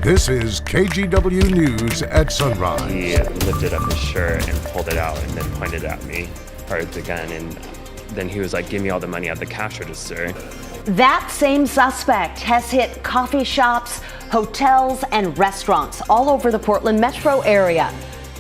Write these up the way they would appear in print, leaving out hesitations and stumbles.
This is KGW News at Sunrise. He lifted up his shirt and pulled it out and then pointed at me, or the gun, and then he was like, "Give me all the money at the cash register." That same suspect has hit coffee shops, hotels, and restaurants all over the Portland metro area.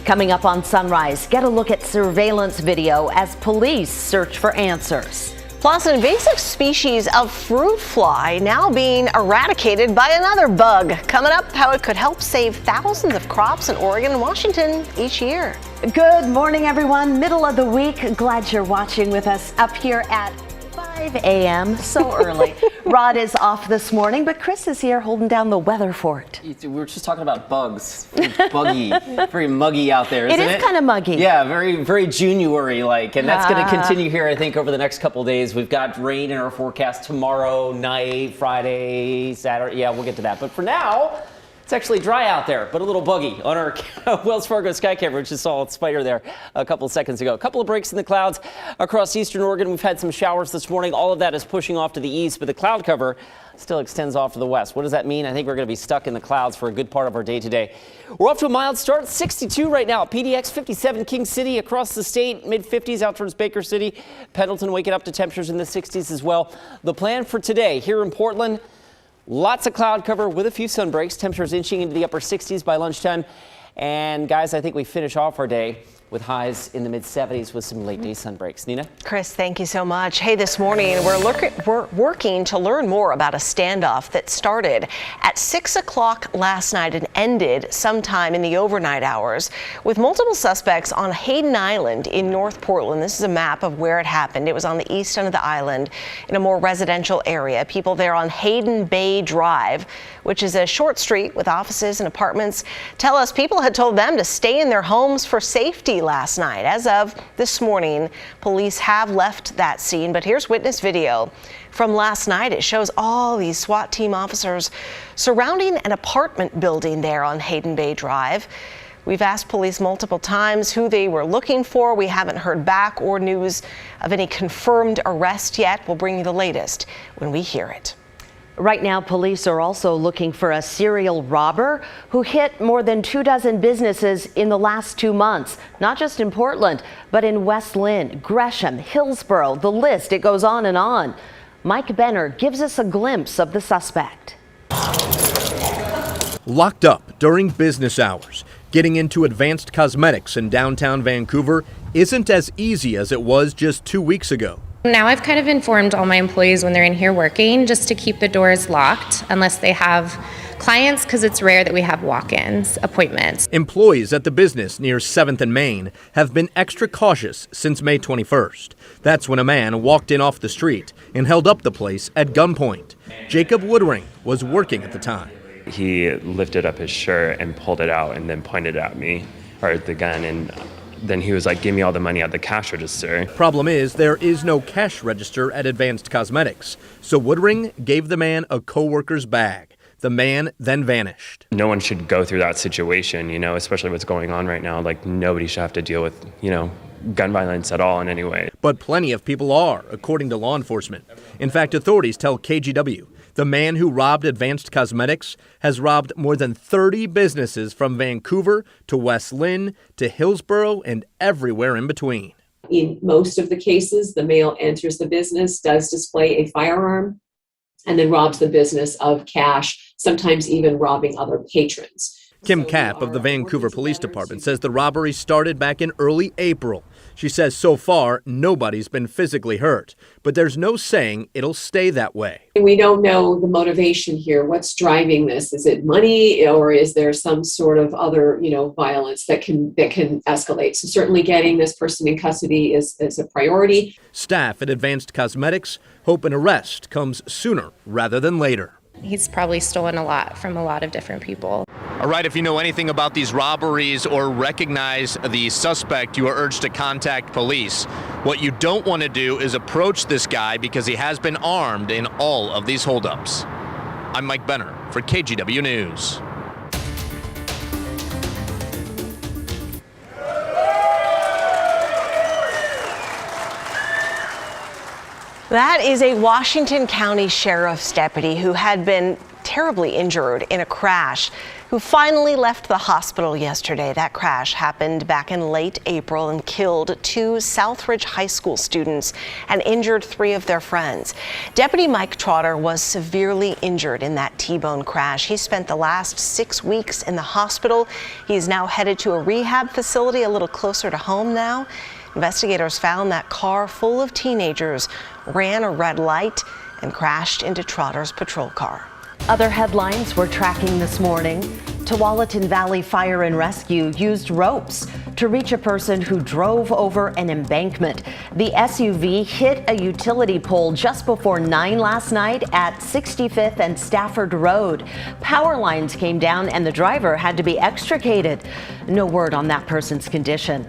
Coming up on Sunrise, get a look at surveillance video as police search for answers. Plus, an invasive species of fruit fly now being eradicated by another bug. Coming up, how it could help save thousands of crops in Oregon and Washington each year. Good morning, everyone. Middle of the week. Glad you're watching with us up here at 5 a.m. so early. Rod is off this morning, but Chris is here holding down the weather for it. We were just talking about bugs. Buggy, very muggy out there, isn't it? It is kind of muggy. Yeah, very, very January-like, and that's going to continue here, I think, over the next couple of days. We've got rain in our forecast tomorrow night, Friday, Saturday. Yeah, we'll get to that. But for now, it's actually dry out there, but a little buggy on our Wells Fargo sky camera, which just saw a spider there a couple seconds ago. A couple of breaks in the clouds across eastern Oregon. We've had some showers this morning. All of that is pushing off to the east, but the cloud cover still extends off to the west. What does that mean? I think we're going to be stuck in the clouds for a good part of our day today. We're off to a mild start, 62 right now. PDX 57, King City across the state, mid-50s out towards Baker City. Pendleton waking up to temperatures in the 60s as well. The plan for today here in Portland, lots of cloud cover with a few sun breaks. Temperatures inching into the upper 60s by lunchtime. And guys, I think we finish off our day with highs in the mid-70s with some late day sun breaks. Nina? Chris, thank you so much. Hey, this morning we're working to learn more about a standoff that started at 6 o'clock last night and ended sometime in the overnight hours with multiple suspects on Hayden Island in North Portland. This is a map of where it happened. It was on the east end of the island in a more residential area. People there on Hayden Bay Drive, which is a short street with offices and apartments, tell us people had told them to stay in their homes for safety last night. As of this morning, police have left that scene, but here's witness video from last night. It shows all these SWAT team officers surrounding an apartment building there on Hayden Bay Drive. We've asked police multiple times who they were looking for. We haven't heard back or news of any confirmed arrest yet. We'll bring you the latest when we hear it. Right now, police are also looking for a serial robber who hit more than 24 businesses in the last 2 months, not just in Portland, but in West Lynn, Gresham, Hillsborough, the list, it goes on and on. Mike Benner gives us a glimpse of the suspect. Locked up during business hours, getting into Advanced Cosmetics in downtown Vancouver isn't as easy as it was just 2 weeks ago. Now I've kind of informed all my employees when they're in here working just to keep the doors locked unless they have clients, because it's rare that we have walk-ins appointments. Employees at the business near 7th and Main have been extra cautious since May 21st. That's when a man walked in off the street and held up the place at gunpoint. Jacob Woodring was working at the time. He lifted up his shirt and pulled it out and then pointed at me, or the gun, and then he was like, "Give me all the money at the cash register." Problem is, there is no cash register at Advanced Cosmetics, so Woodring gave the man a co-worker's bag. The man then vanished. No one should go through that situation, especially what's going on right now. Like, nobody should have to deal with, gun violence at all in any way. But plenty of people are, according to law enforcement. In fact, authorities tell KGW the man who robbed Advanced Cosmetics has robbed more than 30 businesses from Vancouver to West Lynn to Hillsborough and everywhere in between. In most of the cases, the male enters the business, does display a firearm, and then robs the business of cash, sometimes even robbing other patrons. Kim Kapp of the Vancouver Police Department says the robbery started back in early April. She says so far, nobody's been physically hurt, but there's no saying it'll stay that way. We don't know the motivation here. What's driving this? Is it money, or is there some sort of other, violence that can escalate? So certainly getting this person in custody is a priority. Staff at Advanced Cosmetics hope an arrest comes sooner rather than later. He's probably stolen a lot from a lot of different people. All right, if you know anything about these robberies or recognize the suspect, you are urged to contact police. What you don't want to do is approach this guy because he has been armed in all of these holdups. I'm Mike Benner for KGW News. That is a Washington County Sheriff's deputy who had been terribly injured in a crash, who finally left the hospital yesterday. That crash happened back in late April and killed 2 Southridge High School students and injured 3 of their friends. Deputy Mike Trotter was severely injured in that T-bone crash. He spent the last 6 weeks in the hospital. He's now headed to a rehab facility a little closer to home now. Investigators found that car full of teenagers ran a red light and crashed into Trotter's patrol car. Other headlines we're tracking this morning. Tualatin Valley Fire and Rescue used ropes to reach a person who drove over an embankment. The SUV hit a utility pole just before 9 last night at 65th and Stafford Road. Power lines came down and the driver had to be extricated. No word on that person's condition.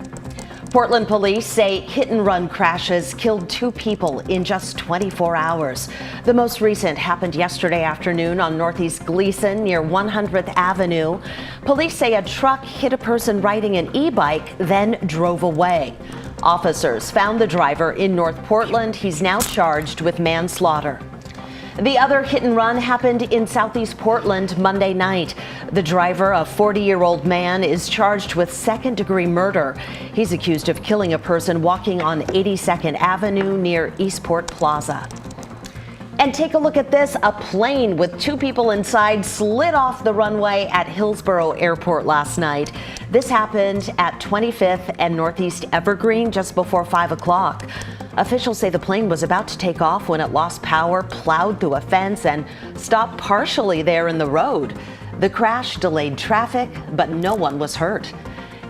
Portland police say hit-and-run crashes killed 2 people in just 24 hours. The most recent happened yesterday afternoon on Northeast Gleason near 100th Avenue. Police say a truck hit a person riding an e-bike, then drove away. Officers found the driver in North Portland. He's now charged with manslaughter. The other hit and run happened in Southeast Portland Monday night. The driver, a 40-year-old man, is charged with second-degree murder. He's accused of killing a person walking on 82nd Avenue near Eastport Plaza. And take a look at this. A plane with 2 people inside slid off the runway at Hillsborough Airport last night. This happened at 25th and Northeast Evergreen just before 5 o'clock. Officials say the plane was about to take off when it lost power, plowed through a fence, and stopped partially there in the road. The crash delayed traffic, but no one was hurt.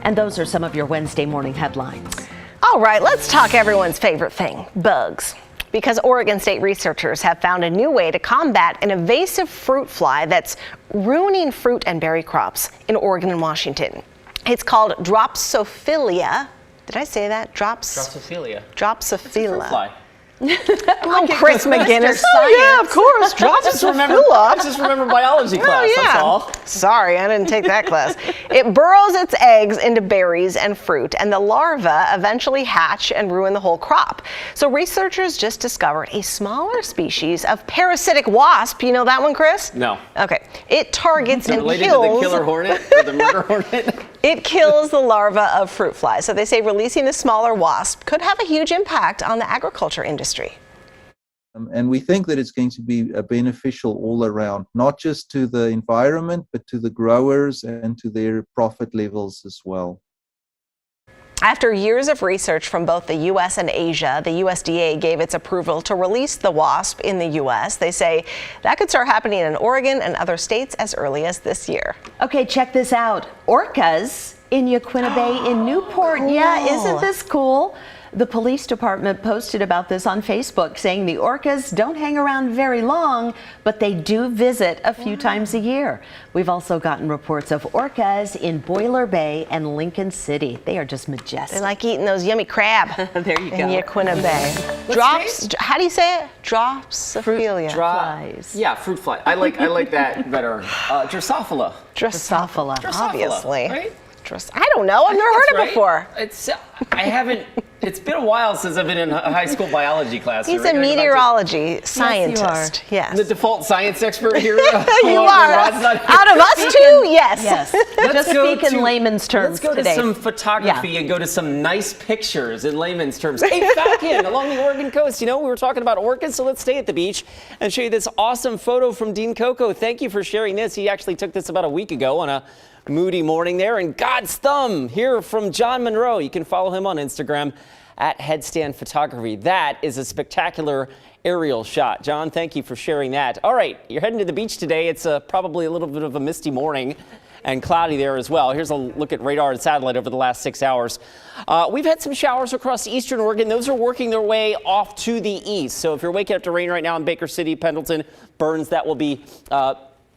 And those are some of your Wednesday morning headlines. All right, let's talk everyone's favorite thing, bugs. Because Oregon State researchers have found a new way to combat an invasive fruit fly that's ruining fruit and berry crops in Oregon and Washington. It's called Drosophila. Did I say that? Drosophila. Drosophila. Oh, Chris McGinnis. Yeah, of course. I just remember biology class, that's all. Sorry, I didn't take that class. It burrows its eggs into berries and fruit, and the larvae eventually hatch and ruin the whole crop. So researchers just discovered a smaller species of parasitic wasp. You know that one, Chris? No. Okay. It targets and related kills. to the killer hornet or the murder hornet? It kills the larva of fruit flies. So they say releasing a smaller wasp could have a huge impact on the agriculture industry. And we think that it's going to be beneficial all around, not just to the environment, but to the growers and to their profit levels as well. After years of research from both the U.S. and Asia, the USDA gave its approval to release the wasp in the U.S. They say that could start happening in Oregon and other states as early as this year. Okay, check this out. Orcas in Yaquina Bay in Newport. Cool. Yeah, isn't this cool? The police department posted about this on Facebook, saying the orcas don't hang around very long, but they do visit a few times a year. We've also gotten reports of orcas in Boiler Bay and Lincoln City. They are just majestic. They like eating those yummy crab. There you go. In Yaquina Bay. How do you say it? Drosophila. Flies. Yeah, fruit fly. I like that better. Drosophila. Drosophila. Obviously. Right? I don't know. I've never heard That's it before. I haven't. It's been a while since I've been in a high school biology class. He's a meteorology scientist. Yes. The default science expert here. You are. Out of us two, yes. Just speak in layman's terms Let's go today. to some photography and go to some nice pictures in layman's terms. Hey, Falcon, along the Oregon coast, we were talking about orchids, so let's stay at the beach and show you this awesome photo from Dean Coco. Thank you for sharing this. He actually took this about a week ago on a moody morning there. And God's thumb here from John Monroe. You can follow him on Instagram at Headstand Photography. That is a spectacular aerial shot. John, thank you for sharing that. All right, you're heading to the beach today. It's probably a little bit of a misty morning and cloudy there as well. Here's a look at radar and satellite over the last 6 hours. We've had some showers across eastern Oregon. Those are working their way off to the east. So if you're waking up to rain right now in Baker City, Pendleton, Burns, that will be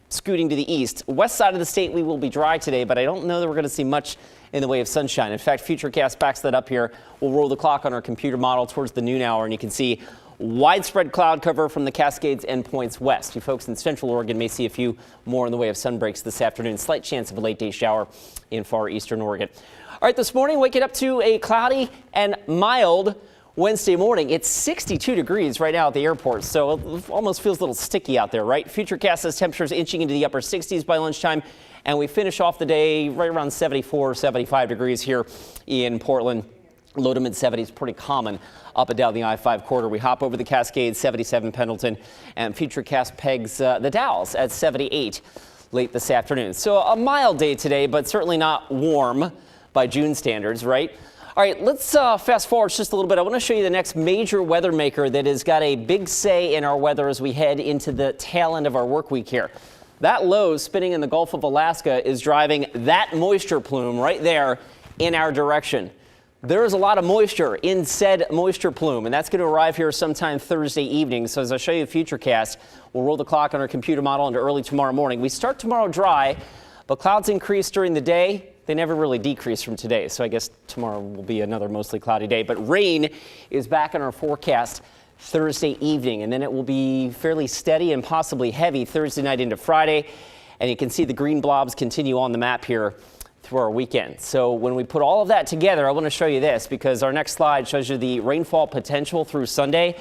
scooting to the east. West side of the state, we will be dry today, but I don't know that we're going to see much in the way of sunshine. In fact, Futurecast backs that up here. We'll roll the clock on our computer model towards the noon hour, and you can see widespread cloud cover from the Cascades endpoints west. You folks in central Oregon may see a few more in the way of sun breaks this afternoon. Slight chance of a late day shower in far eastern Oregon. All right, this morning, waking up to a cloudy and mild Wednesday morning. It's 62 degrees right now at the airport, so it almost feels a little sticky out there, right? Futurecast says temperatures inching into the upper 60s by lunchtime, and we finish off the day right around 74, 75 degrees here in Portland. Low to mid 70s, pretty common up and down the I-5 corridor. We hop over the Cascades, 77 Pendleton, and Futurecast pegs the Dalles at 78 late this afternoon. So a mild day today, but certainly not warm by June standards, right? All right, let's fast forward just a little bit. I want to show you the next major weather maker that has got a big say in our weather as we head into the tail end of our work week here. That low spinning in the Gulf of Alaska is driving that moisture plume right there in our direction. There is a lot of moisture in said moisture plume, and that's going to arrive here sometime Thursday evening. So as I show you Futurecast, we'll roll the clock on our computer model into early tomorrow morning. We start tomorrow dry, but clouds increase during the day. They never really decrease from today, so I guess tomorrow will be another mostly cloudy day. But rain is back in our forecast Thursday evening, and then it will be fairly steady and possibly heavy Thursday night into Friday. And you can see the green blobs continue on the map here through our weekend. So when we put all of that together, I want to show you this because our next slide shows you the rainfall potential through Sunday.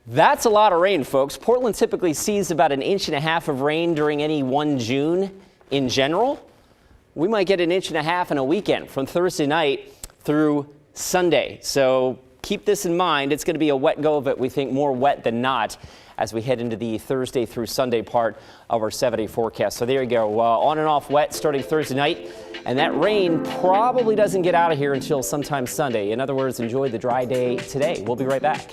That's a lot of rain, folks. Portland typically sees about 1.5 inches of rain during any one June in general. We might get 1.5 inches in a weekend from Thursday night through Sunday. So keep this in mind. It's going to be a wet go of it. We think more wet than not as we head into the Thursday through Sunday part of our 7-day forecast. So there you go. On and off wet starting Thursday night. And that rain probably doesn't get out of here until sometime Sunday. In other words, enjoy the dry day today. We'll be right back.